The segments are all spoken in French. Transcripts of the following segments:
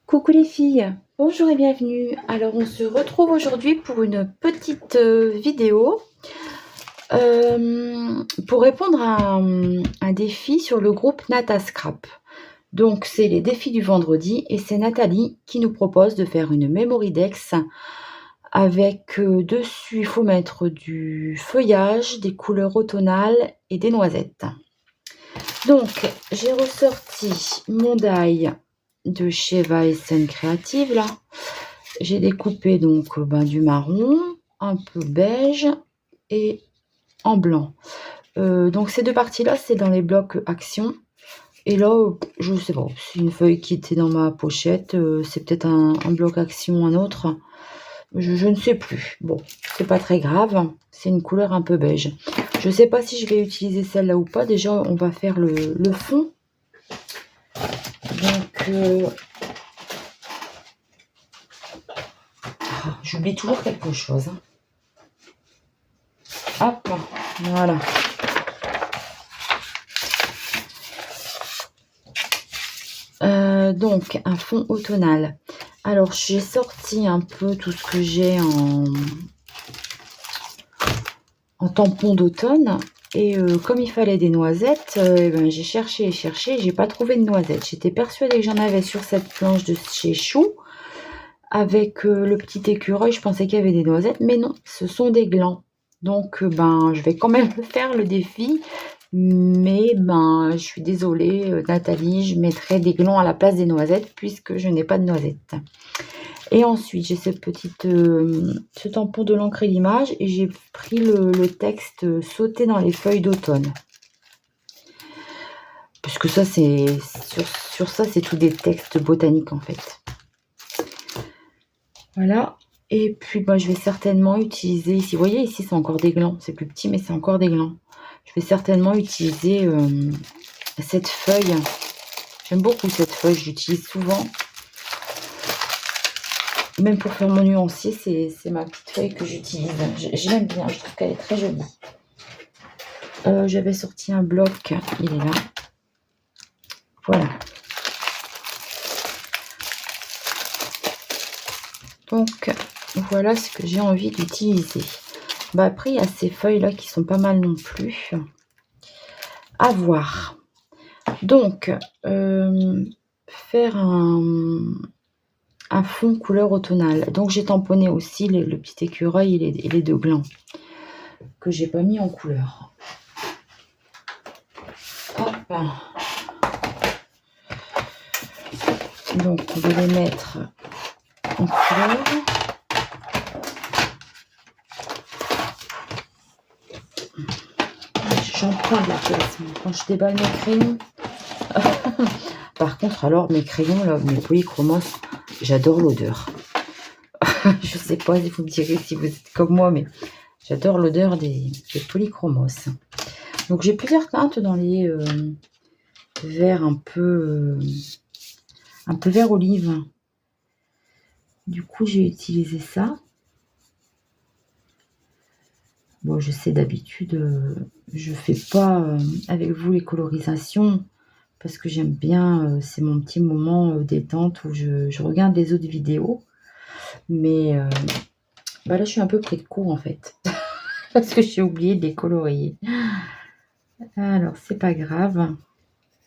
Coucou les filles, bonjour et bienvenue. Alors on se retrouve aujourd'hui pour une petite vidéo pour répondre à un défi sur le groupe Natascrap. Donc c'est les défis du vendredi et c'est Nathalie qui nous propose de faire une memory dex avec dessus il faut mettre du feuillage, des couleurs automnales et des noisettes. Donc j'ai ressorti mon die de chez Weissen Creative là. J'ai découpé donc du marron, un peu beige et en blanc. Donc ces deux parties là c'est dans les blocs action. Et là je sais pas, c'est une feuille qui était dans ma pochette, c'est peut-être un bloc action, un autre. Je ne sais plus. Bon, c'est pas très grave. C'est une couleur un peu beige. Je sais pas si je vais utiliser celle-là ou pas. Déjà, on va faire le fond. Donc, j'oublie toujours quelque chose. Hop, voilà. Donc, un fond automnal. Alors, j'ai sorti un peu tout ce que j'ai en tampon d'automne. Et comme il fallait des noisettes, j'ai cherché et cherché, j'ai pas trouvé de noisettes. J'étais persuadée que j'en avais sur cette planche de chez Chou. Avec le petit écureuil, je pensais qu'il y avait des noisettes, mais non, ce sont des glands. Donc, je vais quand même faire le défi. Mais je suis désolée, Nathalie, je mettrai des glands à la place des noisettes puisque je n'ai pas de noisettes. Et ensuite, j'ai ce tampon de l'encre et l'image et j'ai pris le texte sauté dans les feuilles d'automne. Puisque ça, c'est sur ça, c'est tout des textes botaniques en fait. Voilà. Et puis, je vais certainement utiliser ici. Vous voyez, ici, c'est encore des glands. C'est plus petit, mais c'est encore des glands. Je vais certainement utiliser cette feuille. J'aime beaucoup cette feuille. J'utilise souvent. Même pour faire mon nuancier, c'est ma petite feuille que j'utilise. Je l'aime bien. Je trouve qu'elle est très jolie. J'avais sorti un bloc. Il est là. Voilà. Donc, voilà ce que j'ai envie d'utiliser. Après, il y a ces feuilles-là qui sont pas mal non plus. À voir. Donc, faire un fond couleur automnale. Donc, j'ai tamponné aussi le petit écureuil et les deux glands que j'ai pas mis en couleur. Hop. Donc, on va les mettre en couleur. J'en prends de la place quand je déballe mes crayons. Par contre, alors mes crayons, là, mes polychromos, j'adore l'odeur. Je sais pas si vous me direz si vous êtes comme moi, mais j'adore l'odeur des polychromos. Donc j'ai plusieurs teintes dans les verts un peu vert olive. Du coup, j'ai utilisé ça. Bon, je sais d'habitude, je fais pas avec vous les colorisations parce que j'aime bien, c'est mon petit moment détente où je regarde les autres vidéos. Mais là, je suis un peu pris de court en fait parce que j'ai oublié de les colorier. Alors, c'est pas grave.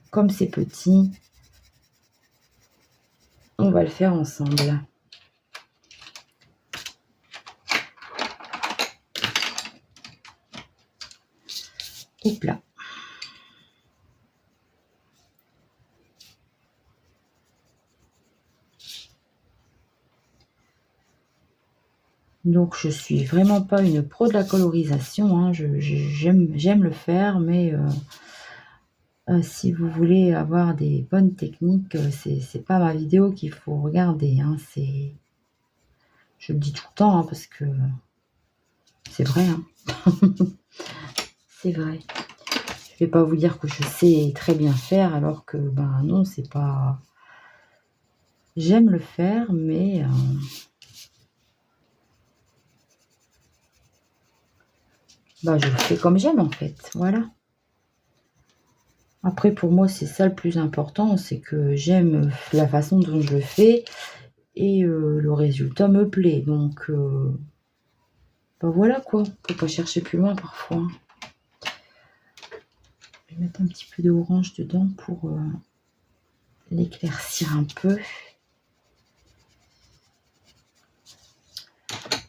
Comme c'est petit, on va le faire ensemble. Hop là. Donc, je suis vraiment pas une pro de la colorisation. Hein. J'aime le faire, mais si vous voulez avoir des bonnes techniques, c'est pas ma vidéo qu'il faut regarder. Hein. Je le dis tout le temps hein, parce que c'est vrai. Hein. C'est vrai. Je vais pas vous dire que je sais très bien faire alors que non, c'est pas. J'aime le faire, mais je le fais comme j'aime en fait. Voilà. Après, pour moi, c'est ça le plus important, c'est que j'aime la façon dont je le fais et le résultat me plaît. Donc, voilà quoi. Faut pas chercher plus loin parfois, hein. Je vais mettre un petit peu d'orange dedans pour l'éclaircir un peu.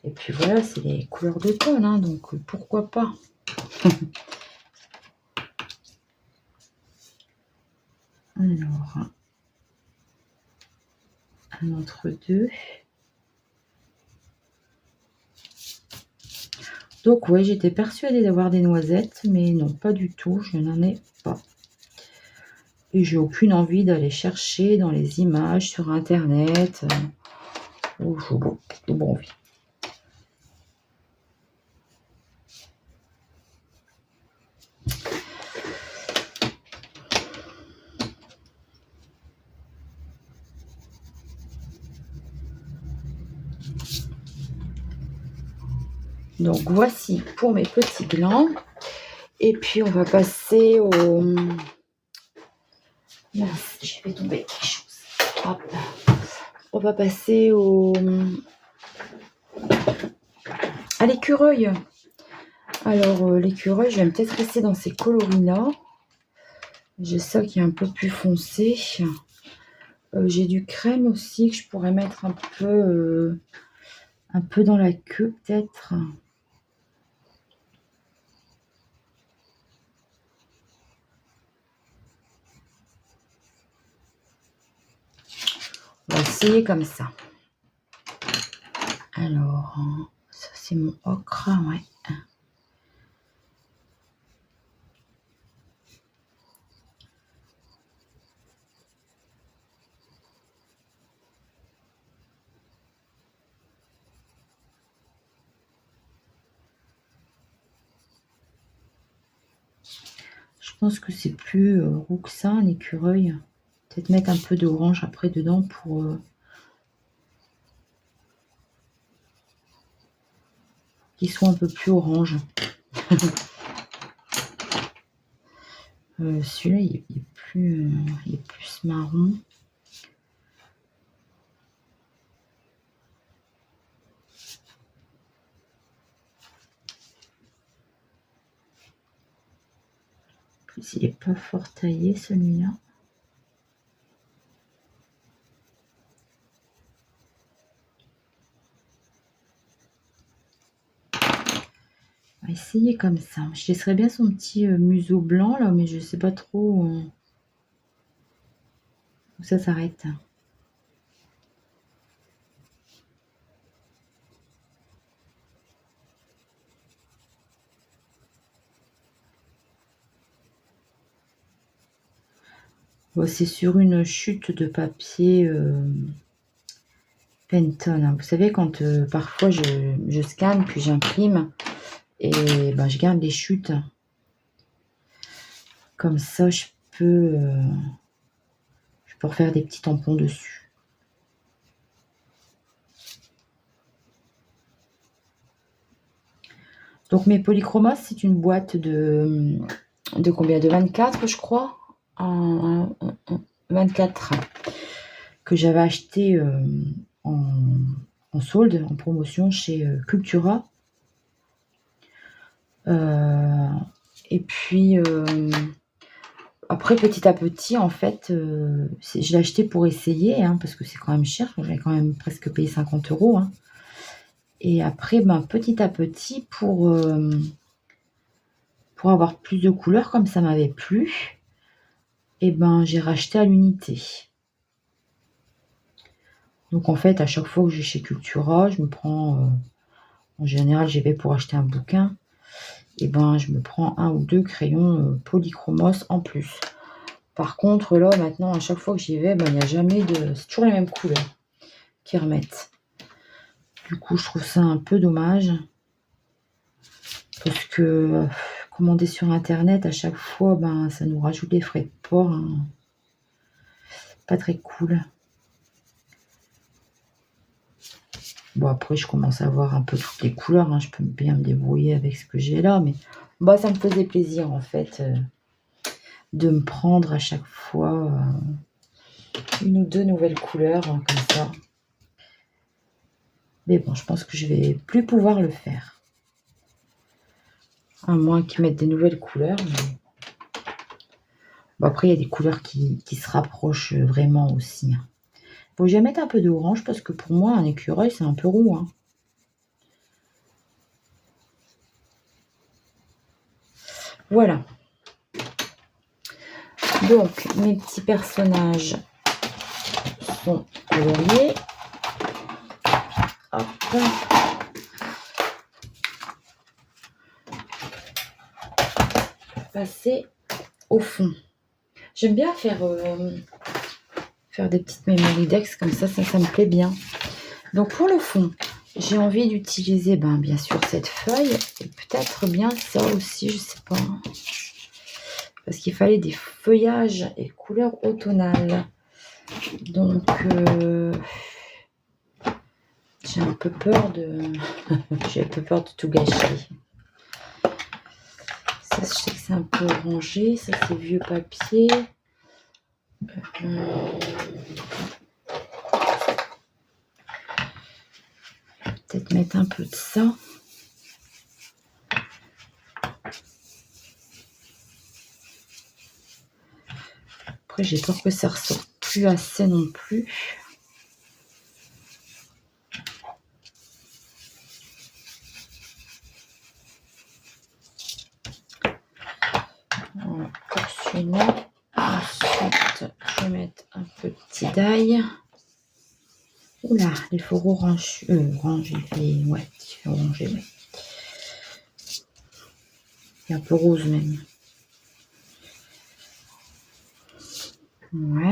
Et puis voilà, c'est les couleurs d'automne, hein, donc pourquoi pas. Alors, un entre deux. Donc ouais, j'étais persuadée d'avoir des noisettes, mais non, pas du tout, je n'en ai pas. Et j'ai aucune envie d'aller chercher dans les images sur internet. Oh, j'ai pas envie. Donc voici pour mes petits blancs. Et puis on va passer au... Mince, j'ai fait tomber quelque chose. Hop. On va passer à l'écureuil. Alors l'écureuil, je vais peut-être rester dans ces coloris-là. J'ai ça qui est un peu plus foncé. J'ai du crème aussi que je pourrais mettre un peu dans la queue peut-être. On va essayer comme ça. Alors, ça c'est mon ocre, ouais. Je pense que c'est plus roux que ça, un écureuil. Peut-être mettre un peu d'orange après dedans pour qu'il soit un peu plus orange. Celui-là, il est plus marron. En plus, il n'est pas fort taillé, celui-là. On va essayer comme ça. Je laisserais bien son petit museau blanc, là, mais je ne sais pas trop où ça s'arrête. Bon, c'est sur une chute de papier Penton, hein. Vous savez, quand parfois je scanne, puis j'imprime, et ben, je garde les chutes. Comme ça, je peux refaire des petits tampons dessus. Donc mes polychromas, c'est une boîte de combien? De 24, je crois. 24 que j'avais acheté en solde, en promotion chez Cultura. Et puis après, petit à petit, en fait, je l'ai acheté pour essayer, hein, parce que c'est quand même cher. J'avais quand même presque payé 50 €. Hein. Et après, ben, petit à petit, pour avoir plus de couleurs, comme ça m'avait plu, et ben, j'ai racheté à l'unité. Donc en fait, à chaque fois que je vais chez Cultura, je me prends, en général, j'y vais pour acheter un bouquin, et ben, je me prends 1 ou 2 crayons polychromos en plus. Par contre, là, maintenant, à chaque fois que j'y vais, ben, il n'y a jamais de... C'est toujours les mêmes couleurs qu'ils remettent. Du coup, je trouve ça un peu dommage. Parce que commander sur Internet, à chaque fois, ben, ça nous rajoute des frais de port. Hein. Pas très cool. Bon, après, je commence à voir un peu toutes les couleurs. Hein. Je peux bien me débrouiller avec ce que j'ai là. Mais bah, ça me faisait plaisir, en fait, de me prendre à chaque fois une ou deux nouvelles couleurs comme ça. Mais bon, je pense que je vais plus pouvoir le faire. À moins qu'ils mettent des nouvelles couleurs. Mais... Bon, après, il y a des couleurs qui se rapprochent vraiment aussi. Bon, je vais mettre un peu d'orange parce que pour moi, un écureuil, c'est un peu roux. Hein. Voilà. Donc, mes petits personnages sont coloriés. Hop. Passer au fond. J'aime bien faire des petites mémoridex comme ça me plaît bien. Donc pour le fond, j'ai envie d'utiliser bien sûr cette feuille et peut-être bien ça aussi, je sais pas. Parce qu'il fallait des feuillages et couleurs automnales. Donc j'ai un peu peur de tout gâcher. Ça, je sais que c'est un peu orangé. Ça, c'est vieux papier. Peut-être mettre un peu de ça. Après, j'ai peur que ça ressorte plus assez non plus. Voilà, pour celui-là. Ensuite, je vais mettre un peu de petit d'ail. Oula, les faux orange, orangés, ouais, orangés, ouais. Et un peu rose même. Ouais.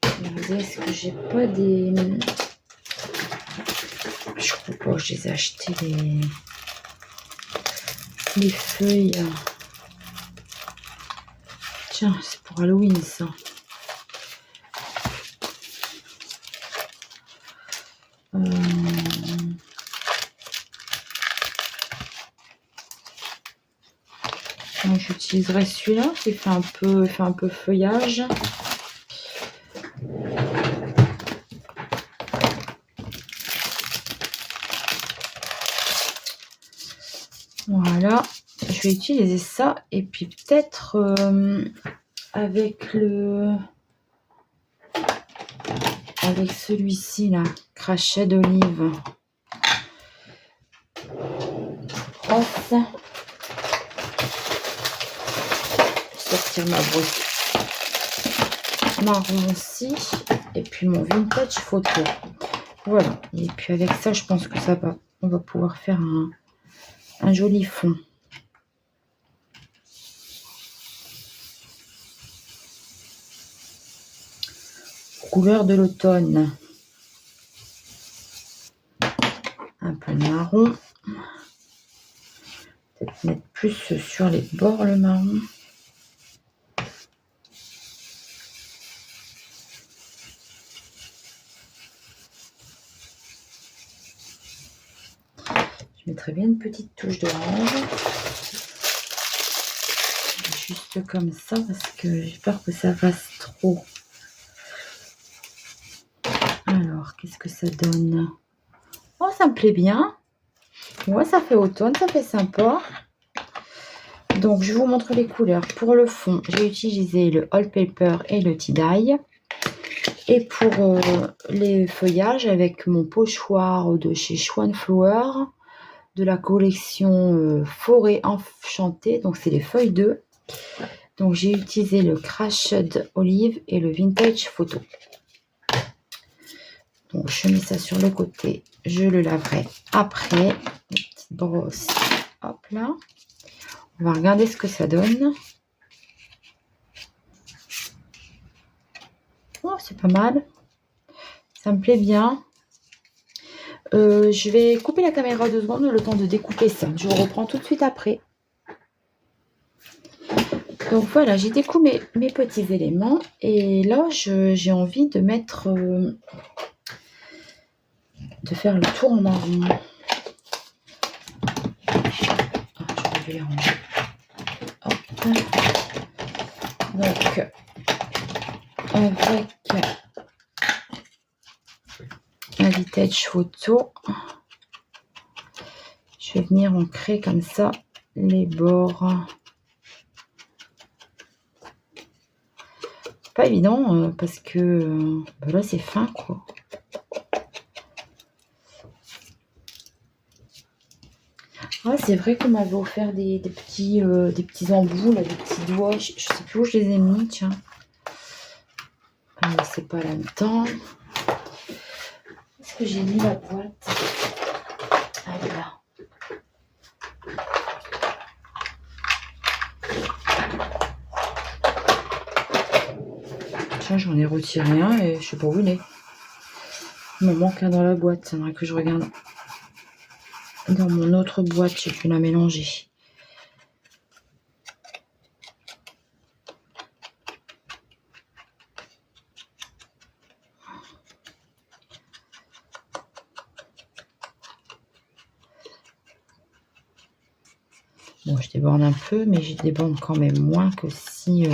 Regardez, est-ce que j'ai pas des... Je crois pas que je les ai achetés les feuilles. Tiens, c'est pour Halloween ça. J'utiliserai celui-là qui fait un peu feuillage. Voilà, je vais utiliser ça et puis peut-être avec celui-ci là, crachet d'olive. Hop. Sortir ma brosse marron aussi et puis mon vintage photo. Voilà, et puis avec ça, je pense que ça va, on va pouvoir faire un joli fond. Couleur de l'automne. Un peu de marron. Peut-être mettre plus sur les bords le marron. Je mettrai bien une petite touche d'orange. Juste comme ça parce que j'ai peur que ça fasse trop. Alors, qu'est-ce que ça donne? Oh, ça me plaît bien. Ouais, ça fait automne, ça fait sympa. Donc, je vous montre les couleurs. Pour le fond, j'ai utilisé le All Paper et le tie-dye. Et pour les feuillages, avec mon pochoir de chez Swan Flower, de la collection Forêt Enchantée. Donc, c'est les feuilles 2. Donc, j'ai utilisé le Crashed Olive et le Vintage Photo. Donc, je mets ça sur le côté. Je le laverai après. Une petite brosse. Hop là. On va regarder ce que ça donne. Oh, c'est pas mal. Ça me plaît bien. Je vais couper la caméra 2 secondes, le temps de découper ça. Je vous reprends tout de suite après. Donc voilà, j'ai découpé mes petits éléments. Et là, j'ai envie de mettre... de faire le tour en marron. Ah, je vais les ranger. Hop. Donc, avec ma Vintage Photo, je vais venir ancrer comme ça les bords. Pas évident parce que là c'est fin quoi. Ah, c'est vrai qu'on m'avait offert des petits embouts, là, des petits doigts. Je sais plus où je les ai mis, tiens. C'est pas là-dedans. Est-ce que j'ai mis la boîte? Ah, là. Tiens, j'en ai retiré un et je sais pas où il est. Il me manque un dans la boîte. Ça aimerait que je regarde. Dans mon autre boîte, j'ai dû la mélanger. Bon, je déborde un peu, mais je déborde quand même moins que si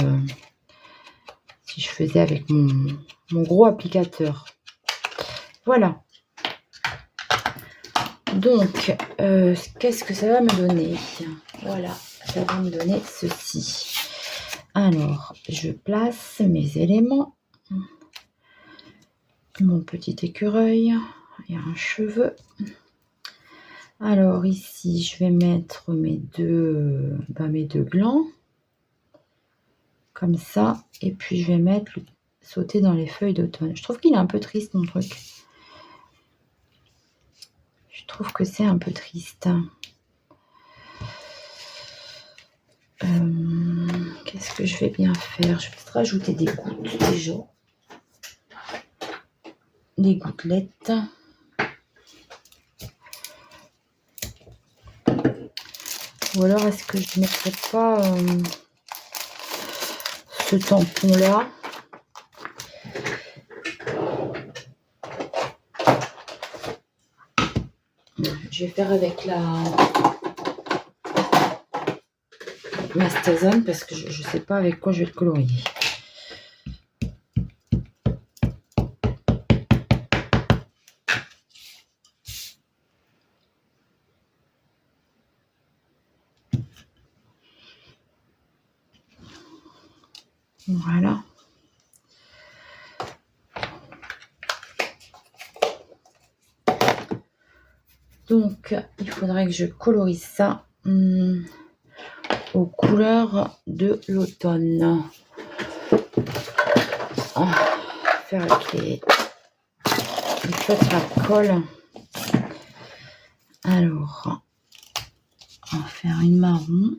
je faisais avec mon gros applicateur. Voilà. Donc, qu'est-ce que ça va me donner? Voilà, ça va me donner ceci. Alors, je place mes éléments. Mon petit écureuil. Il y a un cheveu. Alors ici, je vais mettre mes deux glands. Comme ça. Et puis, je vais mettre sauter dans les feuilles d'automne. Je trouve qu'il est un peu triste, mon truc. Je trouve que c'est un peu triste. Qu'est-ce que je vais bien faire? Je vais peut-être rajouter des gouttes déjà. Des gouttelettes. Ou alors est-ce que je ne mettrais pas ce tampon là? Je vais faire avec la Mastazone parce que je ne sais pas avec quoi je vais le colorier. Voilà. Donc, il faudrait que je colorise ça aux couleurs de l'automne. Faire avec les feutres à colle. Alors, on va faire une marron.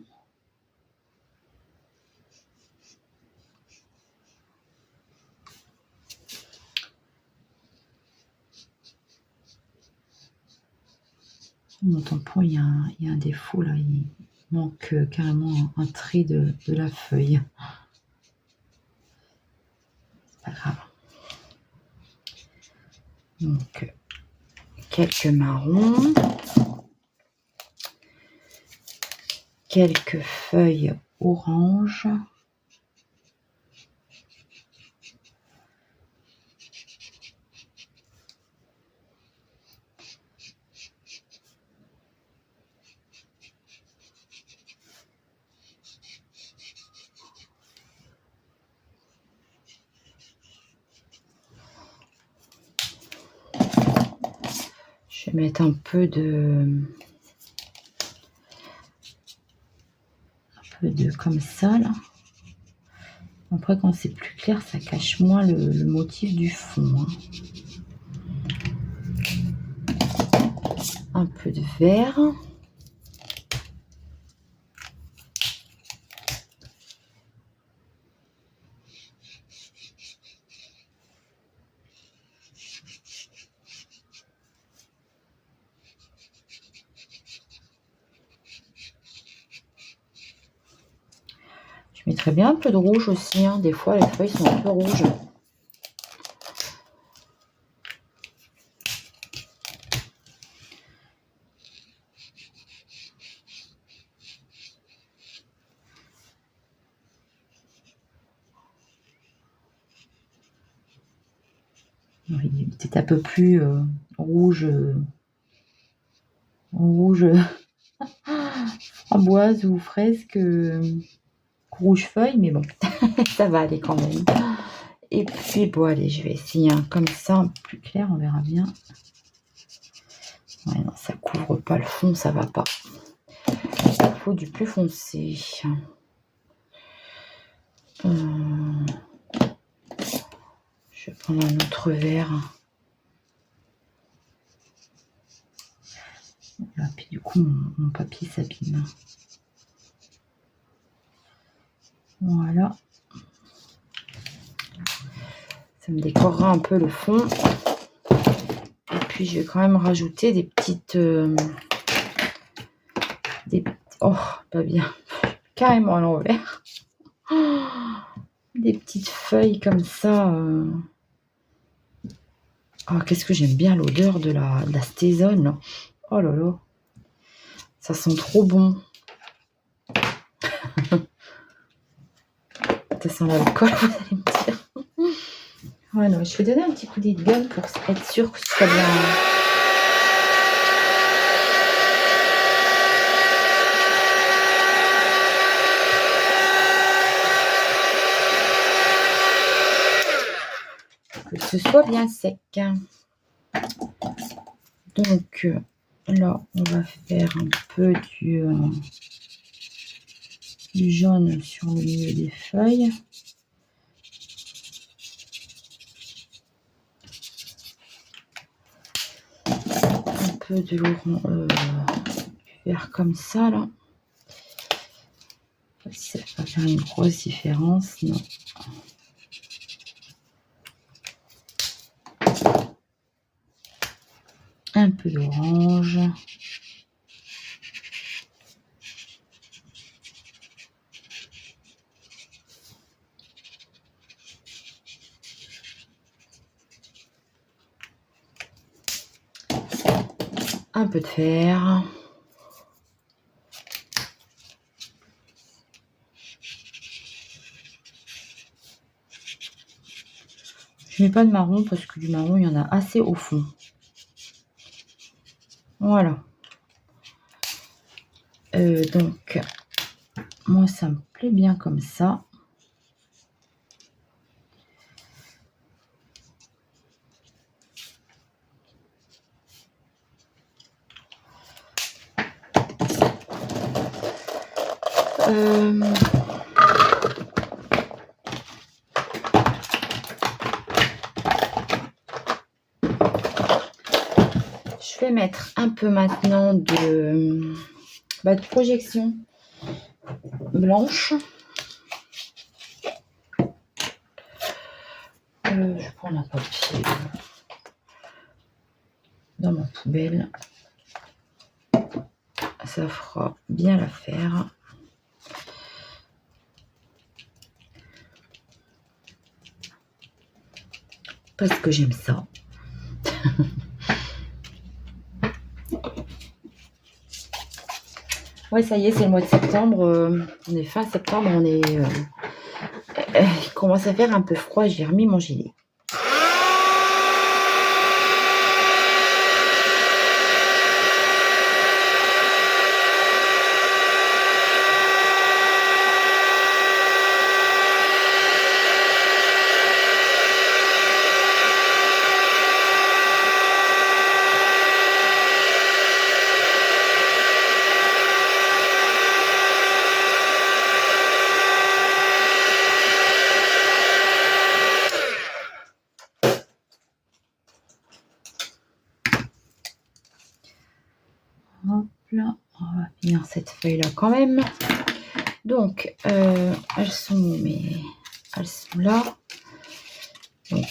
Mon tampon, il y a un défaut là, il manque carrément un trait de la feuille. C'est pas grave. Donc, quelques marrons, quelques feuilles orange. Je vais mettre un peu de comme ça là. Après quand c'est plus clair, ça cache moins le motif du fond. Hein. Un peu de vert. Je mettrais bien un peu de rouge aussi. Hein. Des fois, les feuilles sont un peu rouges. Il est peut-être un peu plus rouge, rouge framboise ou fraise que rouge feuille, mais bon, ça va aller quand même. Et puis bon, allez, je vais essayer comme ça, plus clair, on verra bien. Ouais, non, ça couvre pas le fond, ça va pas. Il faut du plus foncé. Je vais prendre un autre verre. Là, puis du coup, mon papier s'abîme. Voilà. Ça me décorera un peu le fond. Et puis, je vais quand même rajouter des petites... oh, pas bien. Carrément à l'envers. Des petites feuilles comme ça. Oh, qu'est-ce que j'aime bien l'odeur de la stézone. Oh là là. Ça sent trop bon. Ça sent l'alcool, vous allez me dire. Ouais, non, je vais donner un petit coup de gueule pour être sûr que ce soit bien. Que ce soit bien sec. Donc là, on va faire un peu du jaune sur le milieu des feuilles. Un peu de l'orange, du vert comme ça là. Ça va faire une grosse différence, non. Un peu d'orange. Un peu de vert. Je mets pas de marron parce que du marron, il y en a assez au fond. Voilà. Donc, moi, ça me plaît bien comme ça. Je vais mettre un peu maintenant de projection blanche. Je prends un papier dans ma poubelle. Ça fera bien l'affaire. Parce que j'aime ça. Ouais, ça y est, c'est le mois de septembre. On est fin septembre, il commence à faire un peu froid. J'ai remis mon gilet. Hop là, on va finir cette feuille là quand même. Donc elles sont là. Donc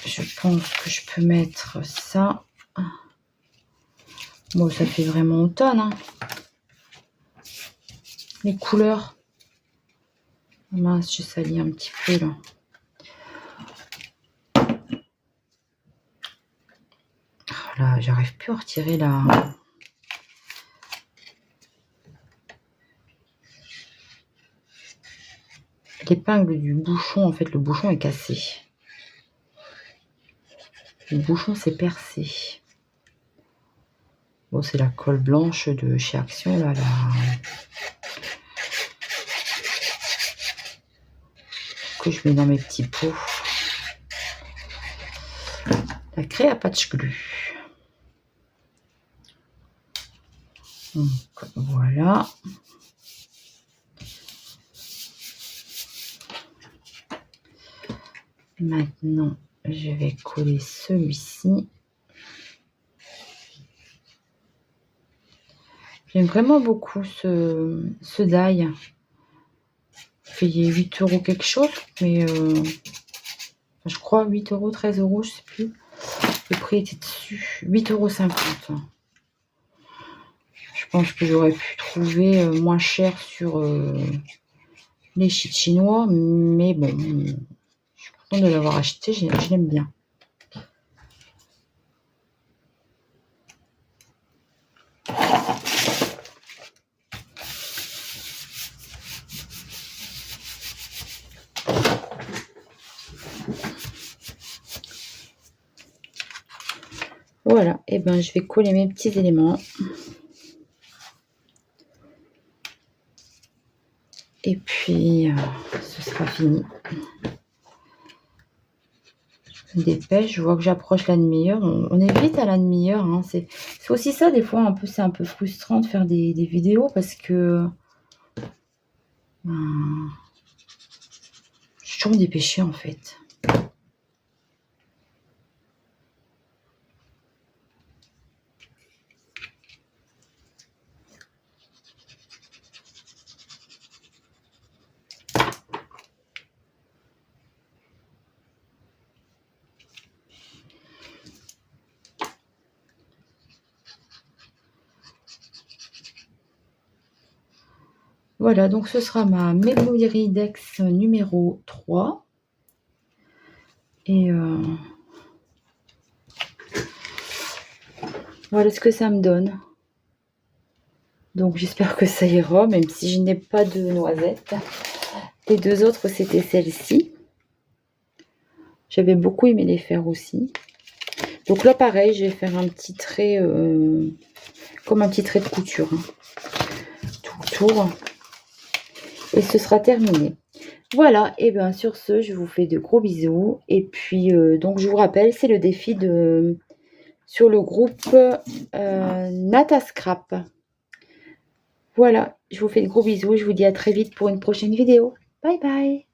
je pense que je peux mettre ça. Bon, ça fait vraiment automne, hein. Les couleurs. Mince, j'ai sali un petit peu là. Oh là, j'arrive plus à retirer l'épingle du bouchon. En fait, le bouchon est cassé. Le bouchon s'est percé. Bon, c'est la colle blanche de chez Action, là, que je mets dans mes petits pots. La Créapatch Glue. Donc, voilà. Maintenant, je vais coller celui-ci. J'aime vraiment beaucoup ce die. Payé 8 € quelque chose, mais je crois 8 €, 13 €, je sais plus. Le prix était dessus, 8,50 €. Je pense que j'aurais pu trouver moins cher sur les sites chinois, mais bon, je suis contente de l'avoir acheté, je l'aime bien. Voilà, et ben je vais coller mes petits éléments. Et puis, ce sera fini. Je me dépêche, je vois que j'approche la demi-heure. On est vite à la demi-heure. Hein. C'est aussi ça, des fois, c'est un peu frustrant de faire des vidéos parce que je suis toujours dépêchée, en fait. Voilà, donc ce sera ma Memory Dex numéro 3. Et voilà ce que ça me donne. Donc j'espère que ça ira, même si je n'ai pas de noisettes. Les deux autres, c'était celle-ci. J'avais beaucoup aimé les faire aussi. Donc là, pareil, je vais faire un petit trait, comme un petit trait de couture. Hein, tout autour. Et ce sera terminé. Voilà, et bien sur ce, je vous fais de gros bisous. Et puis, donc je vous rappelle, c'est le défi sur le groupe Natascrap. Voilà, je vous fais de gros bisous. Je vous dis à très vite pour une prochaine vidéo. Bye bye.